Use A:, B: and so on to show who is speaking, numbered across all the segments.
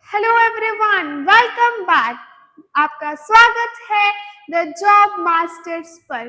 A: Hello everyone, welcome back. आपका स्वागत है द जॉब मास्टर्स पर।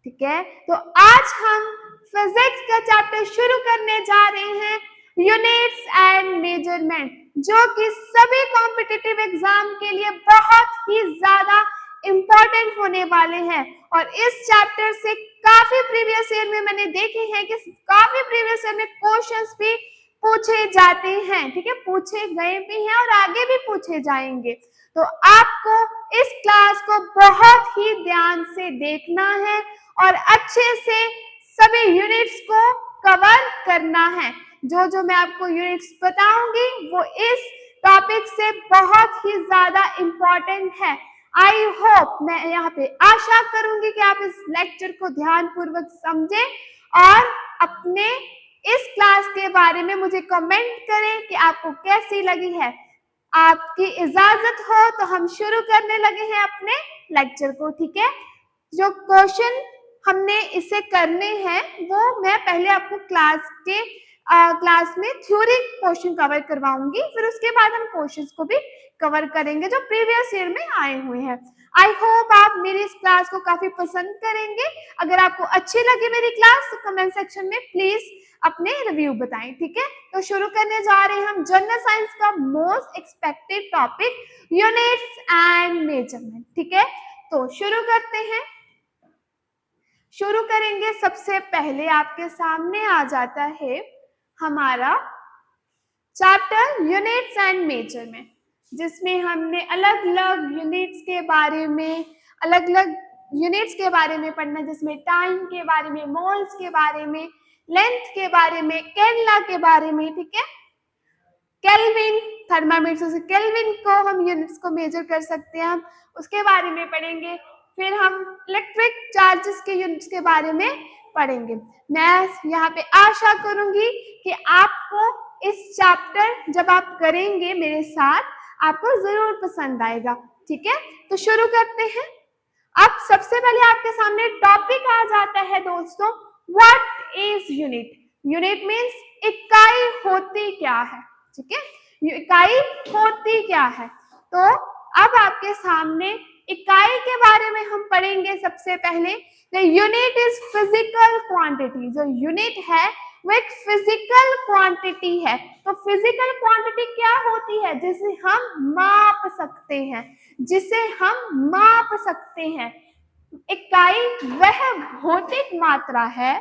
A: ठीक है, तो आज हम फिजिक्स का चैप्टर शुरू करने जा रहे हैं, यूनिट्स एंड मेजरमेंट, जो कि सभी कॉम्पिटिटिव एग्जाम के लिए बहुत ही ज्यादा इम्पोर्टेंट होने वाले हैं। और इस चैप्टर से काफी प्रीवियस ईयर में मैंने देखे हैं कि काफी प्रीवियस ईयर में क्वेश्चंस भी पूछे जाते हैं। ठीक है, पूछे गए भी हैं और आगे भी पूछे जाएंगे। तो आपको इस क्लास को बहुत ही ध्यान से देखना है और अच्छे से सभी यूनिट्स को कवर करना है। जो मैं आपको यूनिट्स बताऊंगी वो इस टॉपिक से बहुत ही ज्यादा इम्पोर्टेंट है। आई होप, मैं यहाँ पे आशा करूंगी कि आप इस लेक्चर को ध्यान पूर्वक समझें और अपने इस क्लास के बारे में मुझे कमेंट करें कि आपको कैसी लगी है। आपकी इजाजत हो तो हम शुरू करने लगे हैं अपने लेक्चर को। ठीक है, जो क्वेश्चन हमने इसे करने हैं वो मैं पहले आपको क्लास में थ्योरी क्वेश्चन कवर करवाऊंगी, फिर उसके बाद हम क्वेश्चंस को भी कवर करेंगे जो प्रीवियस ईयर में आए हुए हैं। आई होप आप मेरी इस क्लास को काफी पसंद करेंगे। अगर आपको अच्छी लगी मेरी क्लास तो कमेंट सेक्शन में प्लीज अपने रिव्यू बताएं। ठीक है, तो शुरू करने जा रहे हैं हम जनरल साइंस का most expected topic, units and measurement. ठीक है, तो शुरू करते हैं। शुरू करेंगे, सबसे पहले आपके सामने आ जाता है हमारा चैप्टर यूनिट्स एंड मेजरमेंट, जिसमें हमने अलग अलग यूनिट्स के बारे में पढ़ना, जिसमें टाइम के बारे में, मोल्स के बारे में, लेंथ के बारे में, कैंडला के बारे में। ठीक है, केल्विन, थर्मामीटर से केल्विन को हम यूनिट्स को मेजर कर सकते हैं, हम उसके बारे में पढ़ेंगे। फिर हम इलेक्ट्रिक चार्जेस के यूनिट्स के बारे में पढ़ेंगे। मैं यहाँ पे आशा करूंगी कि आपको इस चैप्टर जब आप करेंगे मेरे साथ आपको जरूर पसंद आएगा। ठीक है, तो शुरू करते हैं। अब सबसे पहले आपके सामने टॉपिक आ जाता है दोस्तों, what is unit. Unit means इकाई होती क्या है। ठीक है, इकाई होती क्या है। तो अब आपके सामने इकाई के बारे में हम पढ़ेंगे। सबसे पहले the unit is physical quantity. जो यूनिट है वो एक फिजिकल क्वांटिटी है। तो फिजिकल क्वांटिटी क्या होती है? जिसे हम माप सकते हैं, इकाई वह भौतिक मात्रा है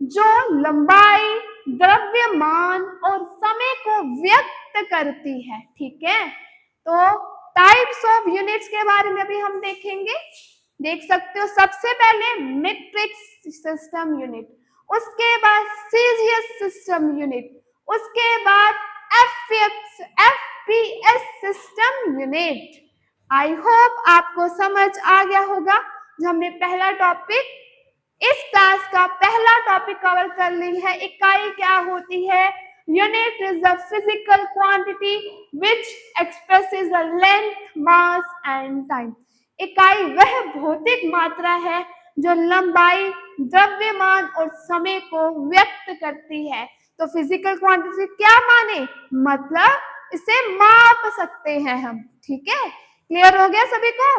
A: जो लंबाई, द्रव्यमान और समय को व्यक्त करती है। ठीक है, तो टाइप्स ऑफ यूनिट्स के बारे में भी हम देखेंगे। देख सकते हो, सबसे पहले मीट्रिक सिस्टम यूनिट, उसके बाद सीजीएस सिस्टम यूनिट, उसके बाद FPS system unit. I hope आपको समझ आ गया होगा। जो हमने पहला टॉपिक, इस क्लास का पहला टॉपिक कवर कर ली है, इकाई क्या होती है। Unit is the physical quantity which expresses the length, mass and time. इकाई वह भौतिक मात्रा है जो लंबाई, द्रव्यमान और समय को व्यक्त करती है। तो फिजिकल क्वांटिटी क्या माने, मतलब इसे माप सकते हैं हम। ठीक है, क्लियर हो गया सभी को।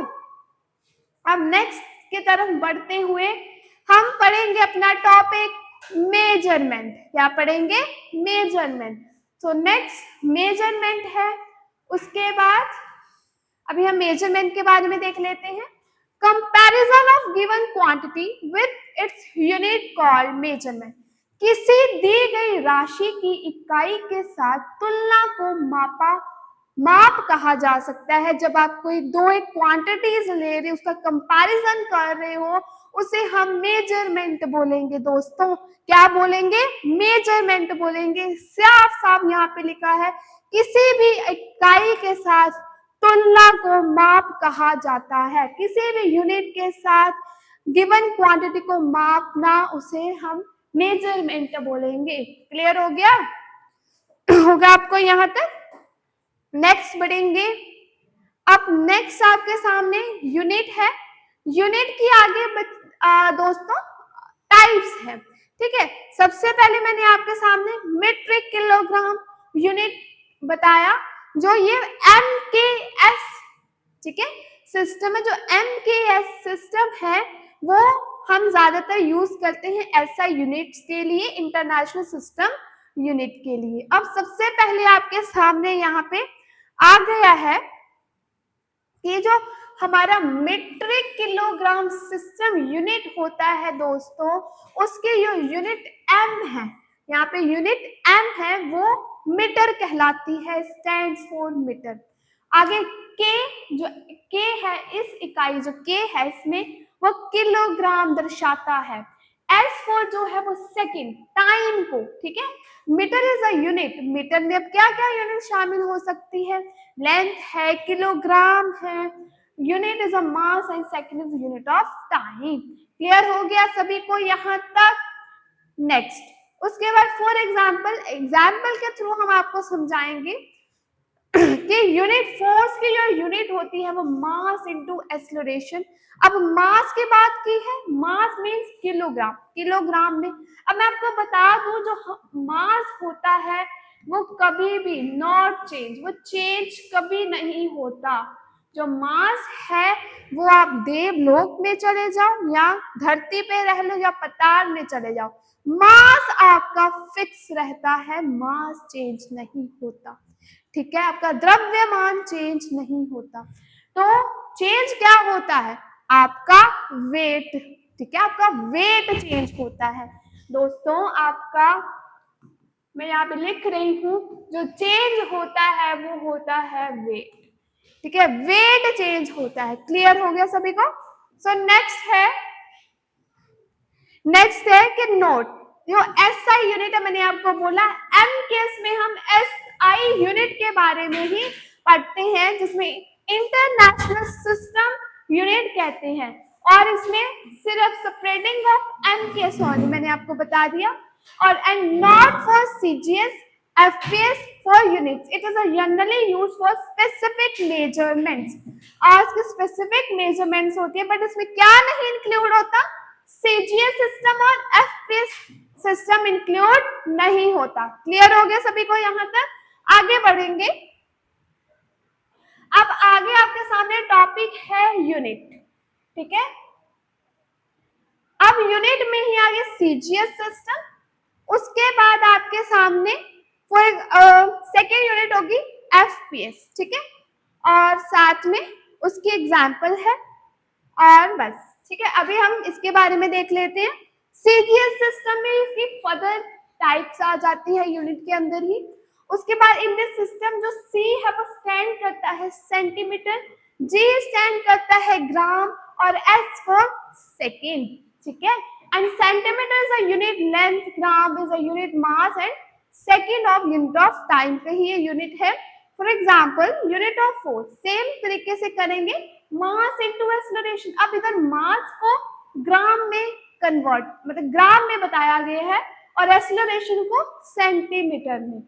A: अब नेक्स्ट की तरफ बढ़ते हुए हम पढ़ेंगे अपना टॉपिक मेजरमेंट। क्या पढ़ेंगे? मेजरमेंट। तो नेक्स्ट मेजरमेंट है। उसके बाद अभी हम मेजरमेंट के बारे में देख लेते हैं। Comparison of given quantity with its unit called measurement. किसी दी गई राशि की इकाई के साथ तुलना को माप कहा जा सकता है। जब आप कोई दो एक क्वांटिटीज ले रहे, उसका कंपैरिजन कर रहे हो, उसे हम मेजरमेंट बोलेंगे दोस्तों। क्या बोलेंगे? मेजरमेंट बोलेंगे। साफ साफ यहाँ पे लिखा है, किसी भी इकाई के साथ तुलना को माप कहा जाता है। किसी भी यूनिट के साथ गिवन क्वांटिटी को मापना, उसे हम मेजरमेंट बोलेंगे। क्लियर हो गया होगा आपको यहाँ तक? नेक्स्ट बढ़ेंगे। अब नेक्स्ट आपके सामने यूनिट है। यूनिट की आगे दोस्तों टाइप्स है। ठीक है, सबसे पहले मैंने आपके सामने मीट्रिक किलोग्राम यूनिट बताया। जो ये MKS, ठीक है, सिस्टम है, जो MKS सिस्टम है वो हम ज्यादातर यूज करते हैं SI यूनिट्स के लिए, इंटरनेशनल सिस्टम यूनिट के लिए। अब सबसे पहले आपके सामने यहाँ पे आ गया है कि जो हमारा मीट्रिक किलोग्राम सिस्टम यूनिट होता है दोस्तों, उसके जो यूनिट M है, यहाँ पे यूनिट M है वो मीटर कहलाती है, स्टैंड्स फॉर मीटर। आगे K, जो K है, इस इकाई जो K है इसमें वो किलोग्राम दर्शाता है। S4 जो है वो सेकंड, टाइम को, ठीक है। Metre is a unit, metre में अब क्या क्या यूनिट शामिल हो सकती है, लेंथ है, किलोग्राम है, unit is a mass and second is unit of time. Clear हो गया सभी को यहाँ तक? नेक्स्ट उसके बाद फॉर एग्जाम्पल के थ्रू हम आपको समझाएंगे कि यूनिट फोर्स की जो यूनिट होती है वो मास इनटू एक्सेलरेशन। अब मास की बात की है, मास मींस किलोग्राम, किलोग्राम में। अब मैं आपको बता दूं जो मास होता है वो कभी भी नॉट चेंज, वो चेंज कभी नहीं होता। जो मास है वो आप देवलोक में चले जाओ या धरती पे रह लो या पताल में चले जाओ, मास आपका फिक्स रहता है, मास चेंज नहीं होता, ठीक है। आपका द्रव्यमान चेंज नहीं होता। तो चेंज क्या होता है, आपका वेट, ठीक है, आपका वेट चेंज होता है दोस्तों। आपका, मैं यहाँ पे लिख रही हूं, जो चेंज होता है वो होता है वेट, ठीक है, वेट चेंज होता है। क्लियर हो गया सभी को? सो नेक्स्ट है कि नोट, जो SI यूनिट है, मैंने आपको बोला M केस में हम SI यूनिट के बारे में ही पढ़ते हैं, जिसमें इंटरनेशनल सिस्टम यूनिट कहते हैं, और इसमें सिर्फ spreading of M case only, मैंने आपको बता दिया। और and not for CGS FPS for units, it is a generally used for specific measurements। और इसकी स्पेसिफिक मेजरमेंट्स होती है, बट इसमें क्या नहीं इंक्लूड होता, CGS सिस्टम और FPS सिस्टम इंक्लूड नहीं होता। क्लियर हो गया सभी को यहाँ तक? आगे बढ़ेंगे। अब आगे आपके सामने टॉपिक है यूनिट, ठीक है। अब यूनिट में ही आगे CGS सिस्टम, उसके बाद आपके सामने सेकेंड यूनिट होगी FPS, ठीक है, और साथ में उसकी एग्जाम्पल है, और बस, ठीक है। अभी हम इसके बारे में देख लेते हैं। CGS सिस्टम में इसकी फर्दर टाइप्स आ जाती है यूनिट के अंदर ही। उसके बाद इन दिस सिस्टम जो C है वो स्टैंड करता है सेंटीमीटर, G स्टैंड करता है ग्राम, और S फॉर सेकेंड, ठीक है। And centimetre is a unit length, gram is a unit mass, and second of unit of time पे ही ये यूनिट है। For example unit of force same तरीके से करेंगे, मास इनटू एक्सेलरेशन। अब इधर मास को ग्राम में कन्वर्ट, मतलब ग्राम में बताया गया है, और एक्सेलरेशन को सेंटीमीटर में,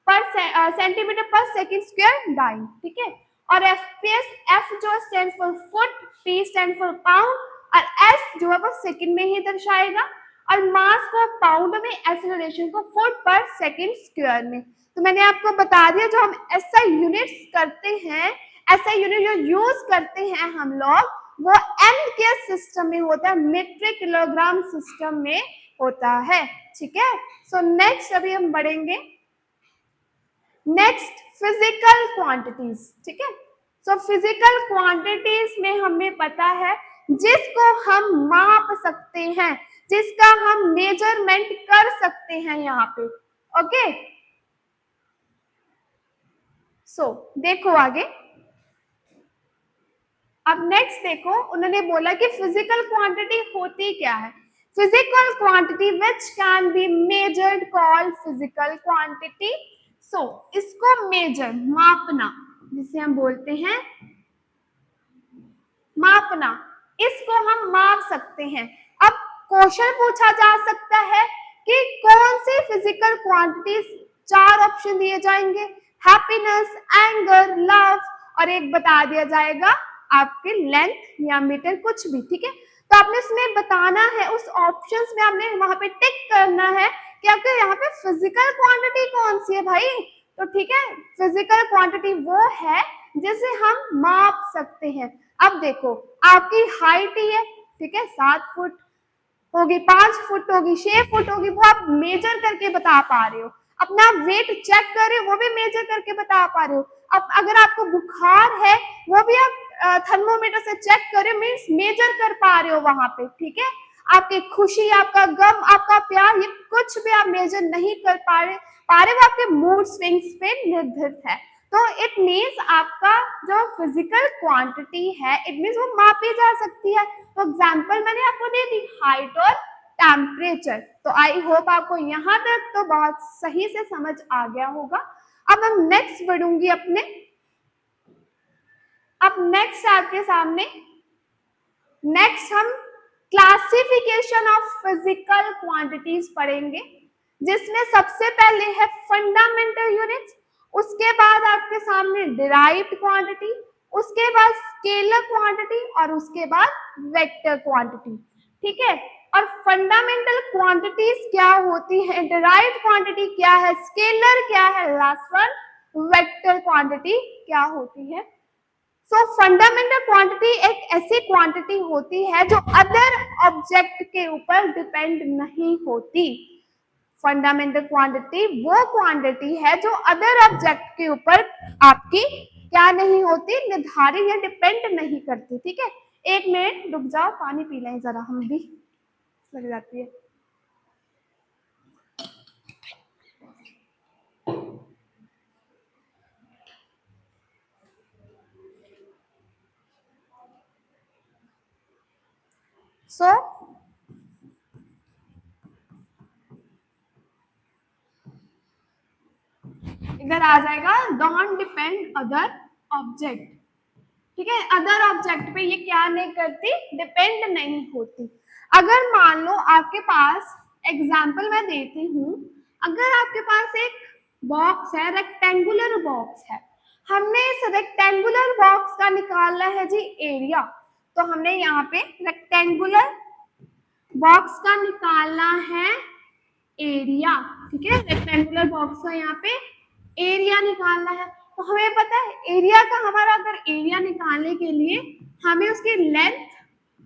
A: पर सेंटीमीटर पर सेकंड स्क्वायर डाइन, ठीक है। और FPS, F जो stand for foot, P stand for pound, और S जो है वो सेकंड में ही दर्शाएगा, और मास को पाउंड में, एक्सेलरेशन को फुट पर सेकंड स्क्वायर में। तो मैंने आपको बता दिया, जो हम SI यूनिट्स करते हैं, SI यूनिट जो यूज करते हैं हम लोग, वो M के सिस्टम में होता है, मीट्रिक किलोग्राम सिस्टम में होता है, ठीक है। सो नेक्स्ट अभी हम बढ़ेंगे, नेक्स्ट फिजिकल क्वांटिटीज, ठीक है। सो फिजिकल क्वांटिटीज में हमें पता है जिसको हम माप सकते हैं, जिसका हम मेजरमेंट कर सकते हैं यहाँ पे, ओके। सो देखो आगे, अब नेक्स्ट देखो, उन्होंने बोला कि फिजिकल क्वांटिटी होती क्या है। Physical quantity which can be measured called physical quantity. So इसको मेजर, मापना, जिसे हम बोलते हैं मापना, इसको हम माप सकते हैं। अब क्वेश्चन पूछा जा सकता है कि कौन सी फिजिकल क्वांटिटीज, चार ऑप्शन दिए जाएंगे, हैप्पीनेस, एंगर, लव, और एक बता दिया जाएगा आपके लेंथ या मीटर, कुछ भी, ठीक है। तो आपने इसमें बताना है, उस ऑप्शंस में आपने वहां पे टिक करना है कि आपके यहाँ पे फिजिकल क्वांटिटी कौन सी है भाई। तो ठीक है, फिजिकल क्वांटिटी वो है जिसे हम माप सकते हैं। अब देखो, आपकी हाइट ही है, ठीक है, 7 फुट होगी, 5 फुट होगी, 6 फुट होगी, वो आप मेजर करके बता पा रहे हो। अपना वेट चेक कर रहे हो, वो भी मेजर करके बता पा रहे हो। अब अगर आपको बुखार है, वो भी आप थर्मोमीटर से चेक कर रहे हो, मीन्स मेजर कर पा रहे हो वहां पे, ठीक है। आपकी खुशी, आपका गम, आपका प्यार, ये कुछ भी आप मेजर नहीं कर पा रहे वो आपके मूड स्विंग्स पे निर्भर है। तो इट मीन्स आपका जो फिजिकल क्वांटिटी है, इट मीन्स वो मापी जा सकती है। तो एग्जाम्पल मैंने आपको दे दी, हाइट और टेम्परेचर। तो आई होप आपको यहाँ तक तो बहुत सही से समझ आ गया होगा। अब हम नेक्स्ट बढ़ूंगी अपने, अब नेक्स्ट आपके सामने, नेक्स्ट हम क्लासिफिकेशन ऑफ फिजिकल क्वांटिटीज पढ़ेंगे, जिसमें सबसे पहले है फंडामेंटल यूनिट्स, उसके बाद आपके सामने डिराइव्ड क्वांटिटी, उसके बाद स्केलर क्वांटिटी और उसके बाद वेक्टर क्वांटिटी, ठीक है। और फंडामेंटल क्वांटिटीज क्या होती है, डिराइव्ड क्वांटिटी क्या है, स्केलर क्या है, लास्ट वन वेक्टर क्वांटिटी क्या होती है। सो फंडामेंटल क्वांटिटी एक ऐसी क्वांटिटी होती है जो अदर ऑब्जेक्ट के ऊपर डिपेंड नहीं होती। फंडामेंटल क्वांटिटी वो क्वांटिटी है जो अदर ऑब्जेक्ट के ऊपर आपकी क्या नहीं होती, निर्धारित या डिपेंड नहीं करती, ठीक है। एक मिनट रुक जाओ, पानी पी लें जरा, हम भी लग जाती है। सो इधर आ जाएगा, डोंट डिपेंड अदर ऑब्जेक्ट, ठीक है। अदर ऑब्जेक्ट पे ये क्या नहीं करती, डिपेंड नहीं होती। अगर मान लो आपके पास, एग्जाम्पल मैं देती हूँ, अगर आपके पास एक बॉक्स है, रेक्टेंगुलर बॉक्स है, हमने इस रेक्टेंगुलर बॉक्स का निकालना है जी एरिया, तो हमने यहाँ पे रेक्टेंगुलर बॉक्स का निकालना है एरिया, ठीक है। रेक्टेंगुलर बॉक्स का यहाँ पे एरिया निकालना है। तो हमें पता है एरिया का, हमारा अगर एरिया निकालने के लिए हमें उसकी लेंथ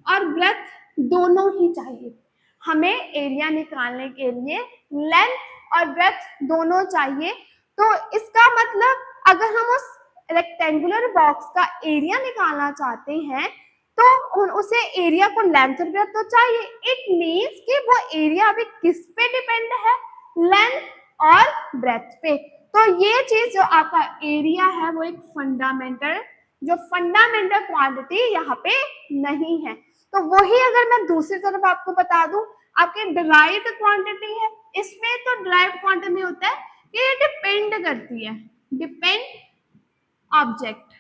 A: और ब्रेथ दोनों ही चाहिए। हमें एरिया निकालने के लिए लेंथ और ब्रेथ दोनों चाहिए। तो इसका मतलब अगर हम उस रेक्टेंगुलर बॉक्स का एरिया निकालना चाहते हैं तो उसे एरिया को लेंथ और ब्रेथ तो चाहिए। इट मीन्स कि वो एरिया अभी किस पे डिपेंड है, लेंथ और ब्रेथ पे। तो ये चीज जो आपका एरिया है वो एक फंडामेंटल, जो फंडामेंटल क्वांटिटी यहाँ पे नहीं है। तो वही अगर मैं दूसरी तरफ आपको बता दूं, आपके डिराइव्ड क्वांटिटी है, इसमें तो डिराइव्ड क्वांटिटी होता है कि ये डिपेंड करती है, डिपेंड ऑब्जेक्ट,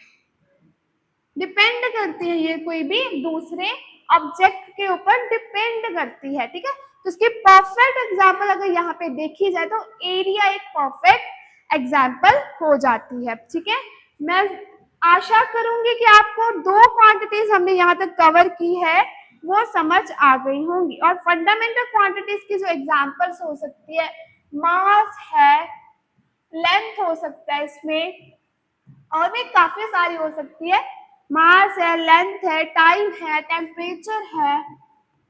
A: डिपेंड करती है, ये कोई भी दूसरे ऑब्जेक्ट के ऊपर डिपेंड करती है, ठीक है। तो इसकी परफेक्ट एग्जांपल अगर यहाँ पे देखी जाए तो एरिया एक परफेक्ट एग्जांपल हो जाती है, ठीक है। मैं आशा करूंगी कि आपको दो क्वांटिटीज हमने यहाँ तक कवर की है वो समझ आ गई होंगी। और फंडामेंटल क्वांटिटीज की जो एग्जांपल्स हो सकती है, मास है, लेंथ हो सकता है, इसमें और भी काफी सारी हो सकती है। मास है, लेंथ है, टाइम है, टेम्परेचर है,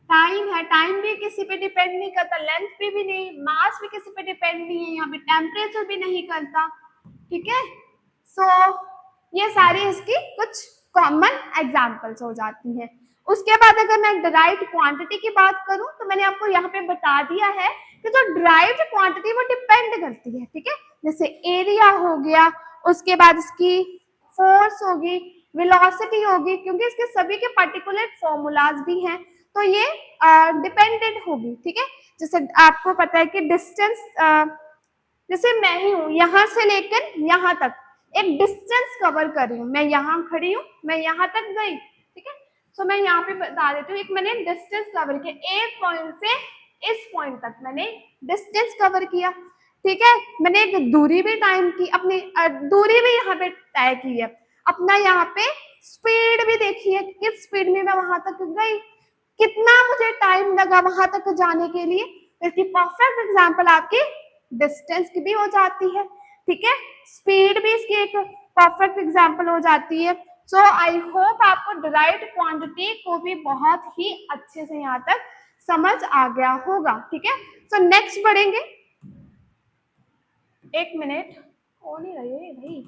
A: टाइम है, टाइम भी किसी पे डिपेंड नहीं करता, लेंथ पे भी नहीं, मास भी किसी पे डिपेंड नहीं है, यहाँ पे टेम्परेचर भी नहीं करता, ठीक है। सो ये सारी इसकी कुछ कॉमन एग्जांपल्स हो जाती हैं। उसके बाद अगर मैं डिराइव्ड क्वांटिटी की बात करूं तो मैंने आपको यहाँ पे बता दिया है कि जो डिराइव्ड क्वांटिटी वो डिपेंड करती है, ठीक है। जैसे एरिया हो गया, उसके बाद इसकी फोर्स होगी, वेलोसिटी होगी, क्योंकि इसके सभी के पर्टिकुलर फॉर्मूलाज भी हैं, तो ये डिपेंडेंट होगी, ठीक है। जैसे आपको पता है कि डिस्टेंस, जैसे मैं ही हूँ, यहाँ से लेकर यहाँ तक एक डिस्टेंस कवर कर रही हूँ, मैं यहाँ खड़ी हूँ, मैं यहाँ तक गई, ठीक है। सो मैं यहाँ पे बता देती हूँ, एक मैंने डिस्टेंस कवर किया, एक पॉइंट से इस पॉइंट तक मैंने डिस्टेंस कवर किया, ठीक है। मैंने एक दूरी भी टाइम की, अपनी दूरी भी यहाँ पे तय की है, अपना यहाँ पे स्पीड भी देखी है, किस स्पीड में मैं वहां तक गई, कितना मुझे टाइम लगा वहां तक जाने के लिए। इसकी परफेक्ट एग्जांपल आपकी डिस्टेंस की भी हो जाती है। ठीक है। स्पीड भी इसकी एक परफेक्ट एग्जांपल हो जाती है। सो आई होप आपको डिराइव्ड क्वांटिटी को भी बहुत ही अच्छे से यहाँ तक समझ आ गया होगा, ठीक है। सो नेक्स्ट बढ़ेंगे। एक मिनट, हो नहीं रही है भाई।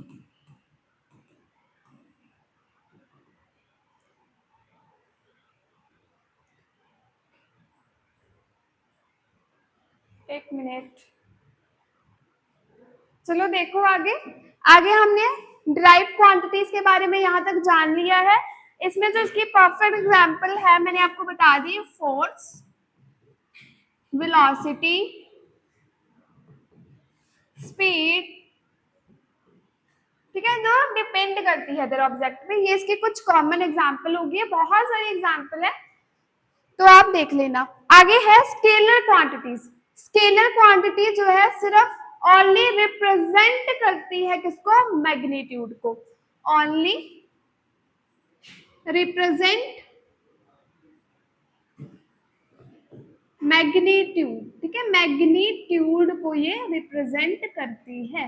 A: एक मिनट, चलो देखो आगे। आगे हमने डिराइव्ड क्वांटिटीज के बारे में यहाँ तक जान लिया है। इसमें जो इसकी परफेक्ट एग्जांपल है मैंने आपको बता दी, फोर्स, वेलोसिटी, स्पीड, ठीक है, जो डिपेंड करती है अदर ऑब्जेक्ट पे। ये इसकी कुछ कॉमन एग्जांपल होगी, बहुत सारी एग्जांपल है तो आप देख लेना। आगे है स्केलर क्वांटिटीज। स्केलर क्वांटिटी जो है सिर्फ ओनली रिप्रेजेंट करती है किसको, मैग्नीट्यूड को, ओनली रिप्रेजेंट मैग्नीट्यूड, ठीक है, मैग्नीट्यूड को ये रिप्रेजेंट करती है,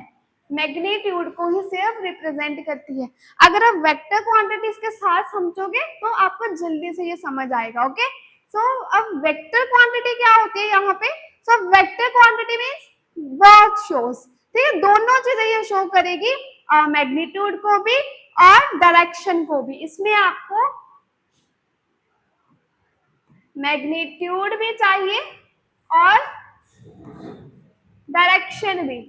A: मैग्नीट्यूड को ही सिर्फ रिप्रेजेंट करती है। अगर आप वेक्टर क्वांटिटीज के साथ समझोगे तो आपको जल्दी से ये समझ आएगा। ओके, सो अब वेक्टर क्वांटिटी क्या होती है यहाँ पे। So vector quantity means both shows, ठीक है, दोनों चीजें ये शो करेगी, मैग्नीट्यूड को भी और डायरेक्शन को भी। इसमें आपको मैग्नीट्यूड भी चाहिए और डायरेक्शन भी।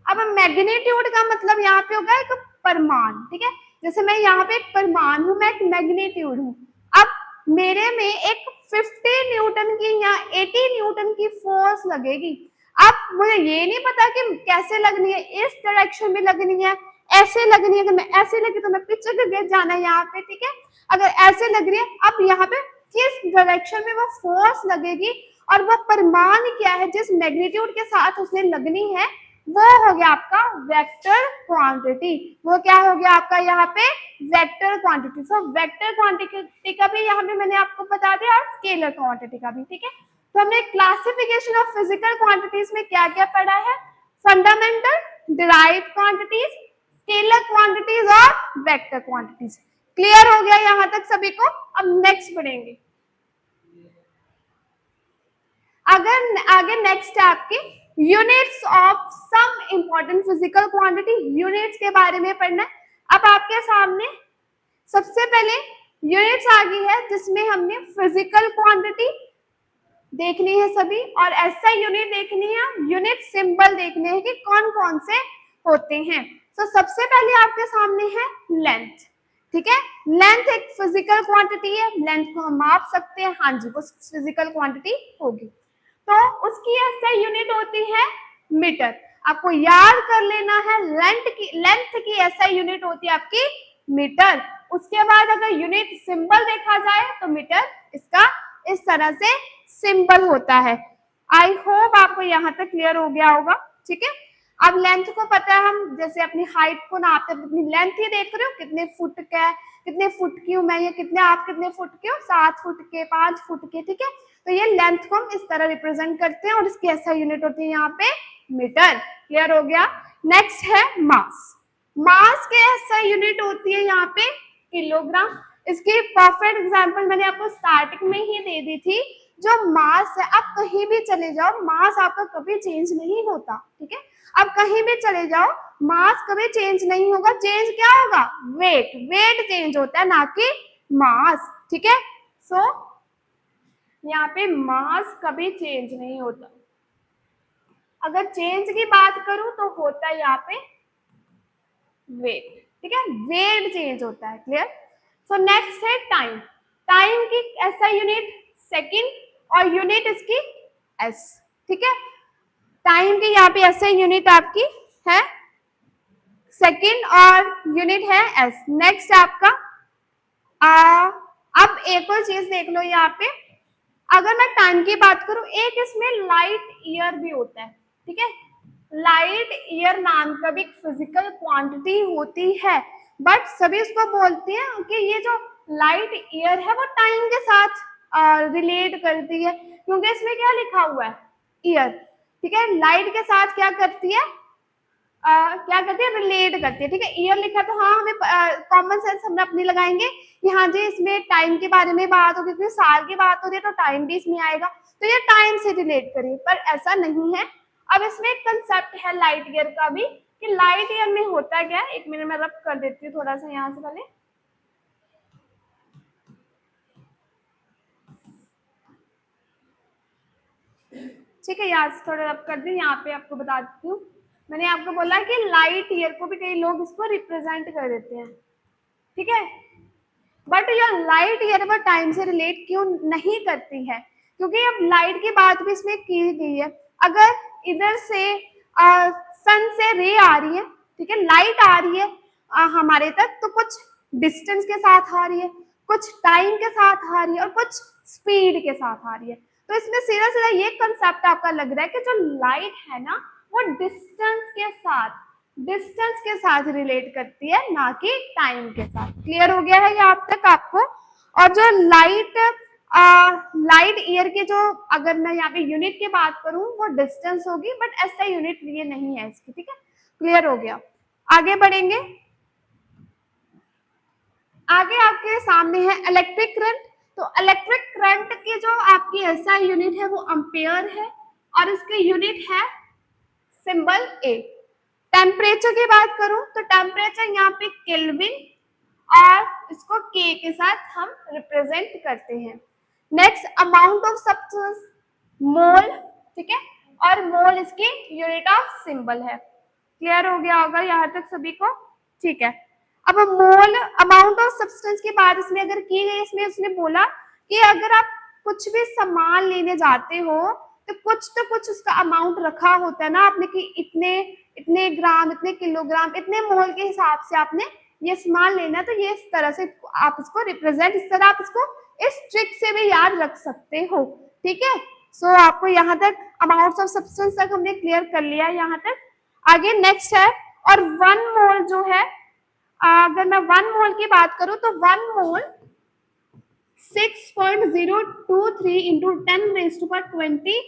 A: अब मैग्नीट्यूड का मतलब यहाँ पे होगा एक परिमाण, ठीक है, जैसे मैं यहाँ पे एक परिमाण हूं, मैं एक मैग्नीट्यूड हूं। अब मेरे में एक 50 न्यूटन की या 80 न्यूटन की फोर्स लगेगी। अब मुझे ये नहीं पता कि कैसे लगनी है, इस डायरेक्शन में लगनी है, ऐसे लगनी है, अगर मैं ऐसे लगी तो मैं पीछे के गिर जाना है यहाँ पे, ठीक है। अगर ऐसे लग रही है, अब यहाँ पे किस डायरेक्शन में वो फोर्स लगेगी और वो परिमाण क्या है जिस मैग्नीट्यूड के साथ उसने लगनी है, वो हो गया आपका वेक्टर क्वांटिटी। वो क्या हो गया आपका यहाँ पे, vector quantity. So vector quantity का भी यहाँ पे मैंने आपको बता दिया और स्केलर क्वांटिटी का भी, ठीक है। तो हमने क्लासिफिकेशन ऑफ फिजिकल क्वांटिटीज में क्या क्या पढ़ा है, fundamental, derived quantities, scalar quantities और वेक्टर क्वांटिटीज। क्लियर हो गया यहाँ तक सभी को। अब नेक्स्ट बढ़ेंगे। अगर आगे नेक्स्ट है आपकी units of some important physical quantity, units के बारे में पढ़ना है। अब आपके सामने सबसे पहले यूनिट्स आ गई है जिसमें हमने फिजिकल क्वांटिटी देखनी है सभी, और ऐसा यूनिट देखनी है, यूनिट सिंबल देखने हैं कि कौन कौन से होते हैं। तो सबसे पहले आपके सामने है लेंथ, ठीक है। लेंथ एक फिजिकल क्वांटिटी है, लेंथ को हम माप सकते हैं, हाँ जी वो फिजिकल क्वांटिटी होगी। तो उसकी ऐसा यूनिट होती है मीटर। आपको याद कर लेना है लेंथ की ऐसा यूनिट होती है आपकी मीटर। उसके बाद अगर यूनिट सिंबल देखा जाए तो मीटर इसका इस तरह से सिंबल होता है। आई होप आपको यहाँ तक क्लियर हो गया होगा, ठीक है। अब लेंथ को पता है, हम जैसे अपनी हाइट को नापते हैं, अपनी लेंथ ही देख रहे हो कितने फुट का है, कितने फुट की हूं मैं, ये कितने आप कितने फुट के हो, 7 फुट के, 5 फुट के, ठीक है। तो ये लेंथ को हम इस तरह रिप्रेजेंट करते हैं और इसकी ऐसा यूनिट होती है यहाँ पे मीटर। क्लियर हो गया। नेक्स्ट है मास। मास के ऐसा यूनिट होती है यहाँ पे किलोग्राम। इसकी परफेक्ट एग्जांपल मैंने आपको स्टार्टिंग में ही दे दी थी। जो मास है, आप कहीं भी चले जाओ, मास आपका कभी चेंज नहीं होता, ठीक है। अब कहीं भी चले जाओ, मास कभी चेंज नहीं होगा। चेंज क्या होगा, वेट, वेट चेंज होता है ना कि मास, ठीक है। सो यहाँ पे मास कभी चेंज नहीं होता। अगर चेंज की बात करूं तो होता है यहाँ पे वेट, ठीक है, वेट चेंज होता है। क्लियर। सो नेक्स्ट है टाइम। टाइम की ऐसा यूनिट सेकंड और यूनिट इसकी एस, ठीक है। टाइम की यहाँ पे ऐसे यूनिट आपकी है सेकंड और यूनिट है एस। नेक्स्ट आपका अब एक और चीज देख लो यहाँ पे, अगर मैं टाइम की बात करूं, एक इसमें लाइट ईयर भी होता है, ठीक है। लाइट ईयर नाम का भी फिजिकल क्वांटिटी होती है, बट सभी उसको बोलते हैं कि ये जो लाइट ईयर है वो टाइम के साथ रिलेट करती है, क्योंकि इसमें क्या लिखा हुआ है, ईयर, ठीक है। लाइट के साथ क्या करती है, क्या करती है, रिलेट करती है। ठीक है, ईयर लिखा तो हाँ हमें कॉमन सेंस हम अपनी लगाएंगे कि हाँ जी इसमें टाइम के बारे में बात होगी, क्योंकि साल की बात होती है तो टाइम भी इसमें आएगा, तो ये टाइम से रिलेट करिए, पर ऐसा नहीं है। अब इसमें एक कंसेप्ट है लाइट ईयर का भी, कि लाइट ईयर में होता क्या है, एक मिनट में रब कर देती हूँ थोड़ा सा यहाँ से पहले। ठीक है, यहाँ से थोड़ा रब कर दी, यहाँ पे आपको बता देती हूँ। मैंने आपको बोला कि लाइट ईयर को भी कई लोग इसको रिप्रेजेंट कर देते हैं, ठीक है, बट ये लाइट ईयर वो टाइम से रिलेट क्यों नहीं करती है, क्योंकि अब लाइट की बात भी इसमें की गई है। अगर इधर से सन से रे आ रही है, ठीक है, लाइट आ रही है हमारे तक, तो कुछ डिस्टेंस के साथ आ रही है, कुछ टाइम के साथ आ रही है और कुछ स्पीड के साथ आ रही है। तो इसमें सीधा सीधा ये कंसेप्ट आपका लग रहा है कि जो लाइट है ना वो डिस्टेंस के साथ रिलेट करती है, ना कि टाइम के साथ। क्लियर हो गया है ये आप तक आपको? और जो लाइट ईयर की जो, अगर मैं यहाँ पे यूनिट की बात करूं वो डिस्टेंस होगी, बट ऐसा यूनिट ये नहीं है इसकी। ठीक है, क्लियर हो गया। आगे बढ़ेंगे, आगे आपके सामने है इलेक्ट्रिक करंट। तो इलेक्ट्रिक करंट की जो आपकी एसआई यूनिट है वो एम्पेयर है, और इसके यूनिट है सिंबल ए। टेम्परेचर की बात करूं तो टेम्परेचर यहाँ पे केल्विन, और इसको के के साथ हम रिप्रेजेंट करते हैं। नेक्स्ट अमाउंट ऑफ सब्सटेंस, मोल, ठीक है, और मोल इसकी यूनिट ऑफ सिंबल है। क्लियर हो गया होगा यहाँ तक सभी को? ठीक है, अब मोल अमाउंट ऑफ सब्सटेंस की बात इसमें अगर की गई, इसमें उसने बोला कि अगर आप कुछ भी सामान लेने जाते हो तो कुछ उसका अमाउंट रखा होता है ना आपने, कि इतने इतने ग्राम, इतने किलोग्राम, इतने मोल के हिसाब से आपने ये सामान लेना, तो ये इस तरह से आप इसको रिप्रेजेंट, इस तरह आप इसको इस ट्रिक से भी याद रख सकते हो। ठीक है, सो आपको यहाँ तक अमाउंट ऑफ सब्सटेंस तक हमने क्लियर कर लिया है यहाँ तक। आगे नेक्स्ट है, और वन मोल जो है, अगर मैं वन मोल की बात करूं तो वन मोल 6.023 इंटू 10⁻23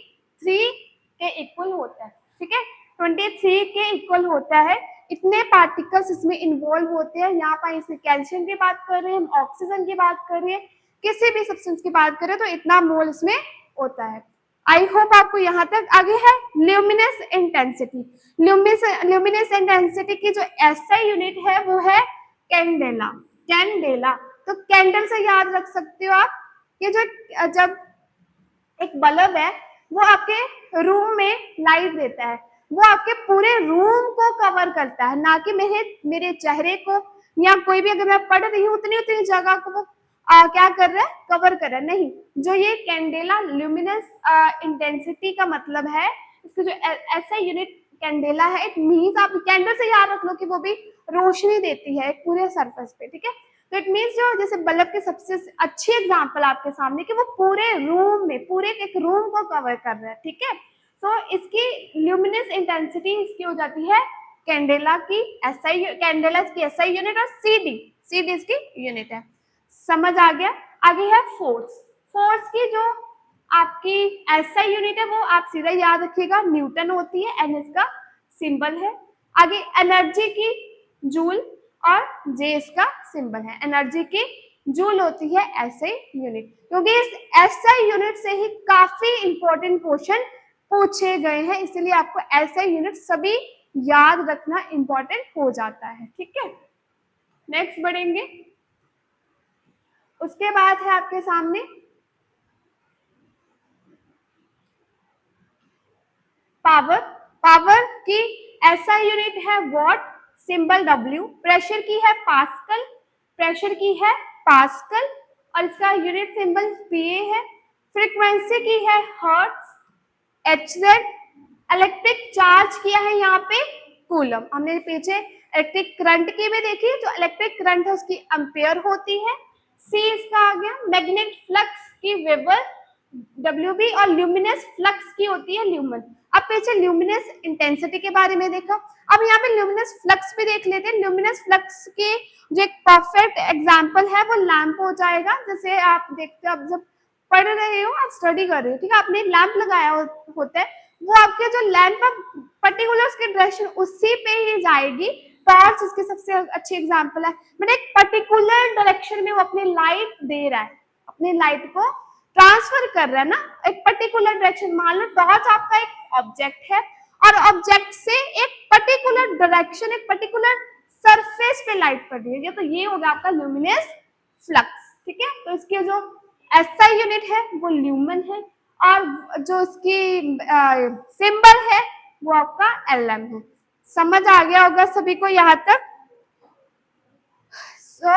A: के इक्वल होता है। ठीक है, 23 के इक्वल होता है। इतने पार्टिकल्स इसमें इन्वॉल्व होते हैं। यहाँ पर इसमें कैल्शियम की बात कर रहे हैं, ऑक्सीजन की बात कर रहे हैं, किसी भी सब्सटेंस की बात करें तो इतना मोल इसमें होता है। आई होप आपको यहाँ तक। आगे है ल्यूमिनस इंटेंसिटी। ल्यूमिनस इंटेंसिटी की जो एसआई यूनिट है वो है कैंडेला। कैंडेला, तो कैंडल से याद रख सकते हो आप, ये जो जब एक बल्ब है वो आपके रूम में लाइट देता है, वो आपके पूरे रूम को कवर करता है, ना कि मेरे चेहरे को, या कोई भी अगर मैं पढ़ रही हूँ उतनी उतनी जगह को वो क्या कर रहा है, कवर कर रहा है। नहीं, जो ये कैंडेला ल्यूमिनस इंटेंसिटी का मतलब है, इसकी जो ऐसा यूनिट कैंडेला है, इट मीन्स आप कैंडल से याद रख लो कि वो भी रोशनी देती है एक पूरे सरफेस पे। ठीक है, तो इट मीन्स जो जैसे बल्ब के सबसे अच्छी एग्जांपल आपके सामने कि वो पूरे रूम में, पूरे एक रूम को कवर कर रहा है। ठीक है, तो इसकी ल्यूमिनस इंटेंसिटी इसकी हो जाती है कैंडेला की एसआई, कैंडेला की एसआई यूनिट, और सीडी इसकी यूनिट है। समझ आ गया? आगे है फोर्स। फोर्स की जो आपकी एसआई यूनिट है वो आप सीधा याद रखिएगा, न्यूटन होती है, एन इसका सिंबल है। आगे एनर्जी की जूल, और जे इसका सिंबल है। एनर्जी की जूल होती है एसआई यूनिट, क्योंकि इस एसआई यूनिट से ही काफी इंपॉर्टेंट क्वेश्चन पूछे गए हैं, इसलिए आपको एसआई यूनिट सभी याद रखना इंपॉर्टेंट हो जाता है। ठीक है, नेक्स्ट बढ़ेंगे। उसके बाद है आपके सामने पावर। पावर की एसआई यूनिट है वॉट, सिंबल डब्ल्यू। प्रेशर की है पास्कल, प्रेशर की है पास्कल, और इसका यूनिट सिंबल पीए है। फ्रीक्वेंसी की है हर्ट्ज, एचजेड। इलेक्ट्रिक चार्ज किया है यहाँ पे कूलम। हमने पीछे इलेक्ट्रिक करंट की भी देखी, जो इलेक्ट्रिक करंट है उसकी एम्पेयर होती है। सी इसका आ गया। मैग्नेटिक फ्लक्स की वेबर, डब्ल्यू बी, और ल्यूमिनस फ्लक्स की होती है ल्यूमन। अब पीछे ल्यूमिनस इंटेंसिटी के बारे में देखा, अब यहाँ पे ल्यूमिनस फ्लक्स भी देख लेते हैं। ल्यूमिनस फ्लक्स के जो एक परफेक्ट एग्जांपल है वो लैंप हो जाएगा। जैसे आप देखते हो, आप जब पढ़ रहे हो, आप स्टडी कर रहे हो, ठीक है, आपने एक लैंप लगाया होता है, वो आपके जो लैंप है पर्टिकुलर उसकी डायरेक्शन उसी पे ही जाएगी। टॉर्च इसकी सबसे अच्छी एग्जांपल है, मैंने एक पर्टिकुलर डायरेक्शन में वो अपनी लाइट दे रहा है, अपनी लाइट को ट्रांसफर कर रहा है ना एक पर्टिकुलर डायरेक्शन। मान लो टॉर्च आपका एक ऑब्जेक्ट है और ऑब्जेक्ट से एक पर्टिकुलर डायरेक्शन, एक पर्टिकुलर सरफेस पे लाइट पड़ रही है, तो ये होगा आपका ल्यूमिनस फ्लक्स। ठीक है, तो इसकी जो एसआई यूनिट है वो ल्यूमन है और जो इसकी सिंबल है वो आपका एलएम है। समझ आ गया होगा सभी को यहाँ तक। सो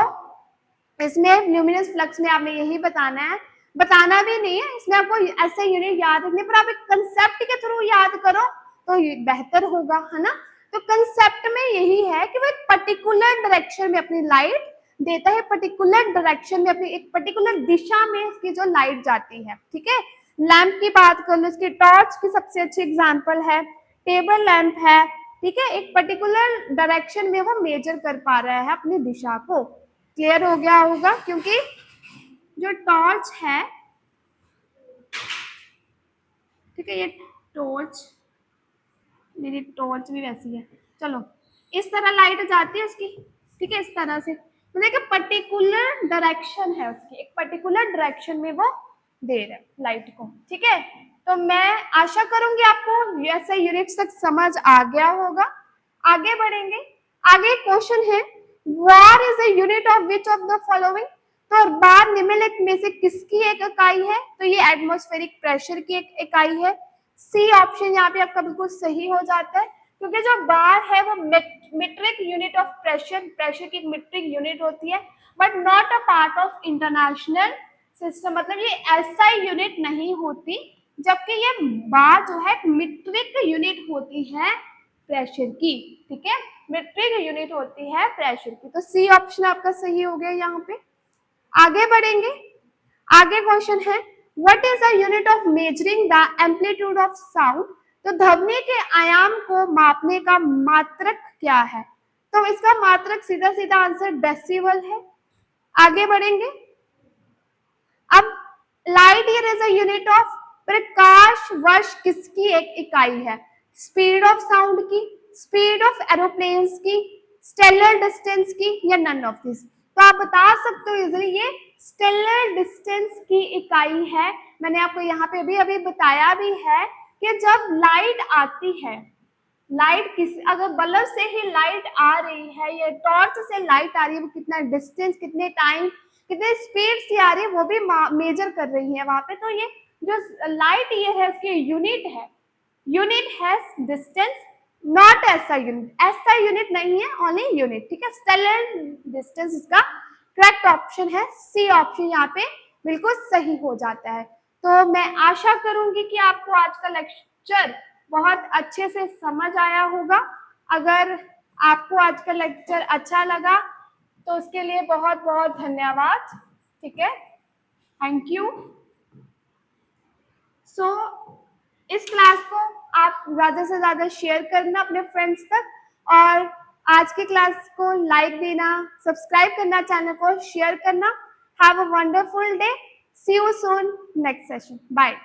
A: इसमें ल्यूमिनस फ्लक्स में आपने यही बताना है, बताना भी नहीं है, इसमें आपको ऐसे यूनिट याद रखने पर आप एक कंसेप्ट के थ्रू याद करो तो बेहतर होगा, है ना। तो कंसेप्ट में यही है कि वो एक पर्टिकुलर डायरेक्शन में अपनी लाइट देता है, पर्टिकुलर डायरेक्शन में अपनी एक पर्टिकुलर दिशा में उसकी जो लाइट जाती है। ठीक है, लैंप की बात कर लो, इसकी टॉर्च की सबसे अच्छी एग्जांपल है, टेबल लैंप है। ठीक है, एक पर्टिकुलर डायरेक्शन में वो मेजर कर पा रहा है अपनी दिशा को। क्लियर हो गया होगा, क्योंकि जो टॉर्च है, ठीक है, ये टॉर्च, मेरी टॉर्च भी वैसी है, चलो इस तरह लाइट जाती है उसकी। ठीक है, इस तरह से मतलब एक पर्टिकुलर डायरेक्शन है उसकी, एक पर्टिकुलर डायरेक्शन में वो दे रहा है लाइट को। ठीक है, तो मैं आशा करूंगी आपको ऐसे यूनिट्स तक समझ आ गया होगा। आगे बढ़ेंगे, आगे क्वेश्चन है, वार is a unit of which of the following. तो बार निम्नलिखित में से किसकी एक इकाई है, तो ये एटमॉस्फेरिक प्रेशर की एक इकाई है। सी ऑप्शन यहाँ पे आपका बिल्कुल सही हो जाता है, क्योंकि जो बार है वो metric unit of pressure, pressure की एक मीट्रिक यूनिट होती है, but not a part of international system, मतलब ये एसआई यूनिट नहीं होती, जबकि ये बार जो है मीट्रिक यूनिट होती है प्रेशर की। ठीक है, मीट्रिक यूनिट होती है प्रेशर की, तो सी ऑप्शन आपका सही हो गया यहाँ पे। आगे बढ़ेंगे, आगे क्वेश्चन है, what is the unit of measuring the amplitude of sound. तो ध्वनि के आयाम को मापने का मात्रक क्या है, तो इसका मात्रक सीधा सीधा आंसर डेसिबल है। आगे बढ़ेंगे, अब light year is a unit of, प्रकाश वर्ष किसकी एक इकाई है, स्पीड ऑफ साउंड की, स्पीड ऑफ एरोप्लेन्स की, स्टेलर डिस्टेंस की, या नन ऑफ दिस। तो आप बता सकते हो इजिली ये स्टेलर डिस्टेंस की इकाई है। मैंने आपको यहाँ पे अभी अभी बताया भी है कि जब लाइट आती है, लाइट किस, अगर बल्ब से ही लाइट आ रही है या टॉर्च से लाइट आ रही है, वो कितना डिस्टेंस, कितने टाइम, कितने स्पीड से आ रही है वो भी मेजर कर रही है वहां पे। तो ये जो लाइट ये है इसकी यूनिट है, यूनिट है डिस्टेंस, नॉट ऐसा यूनिट, ऐसा यूनिट नहीं है, ओनली यूनिट। ठीक है, स्टेलर डिस्टेंस इसका करेक्ट ऑप्शन है, सी ऑप्शन यहाँ पे बिल्कुल सही हो जाता है। तो मैं आशा करूंगी कि आपको आज का लेक्चर बहुत अच्छे से समझ आया होगा। अगर आपको आज का लेक्चर अच्छा लगा तो उसके लिए बहुत बहुत धन्यवाद। ठीक है, थैंक यू। सो इस क्लास को आप ज्यादा से ज्यादा शेयर करना अपने फ्रेंड्स तक, और आज की क्लास को लाइक देना, सब्सक्राइब करना, चैनल को शेयर करना। Have a wonderful day, see you soon next session, bye.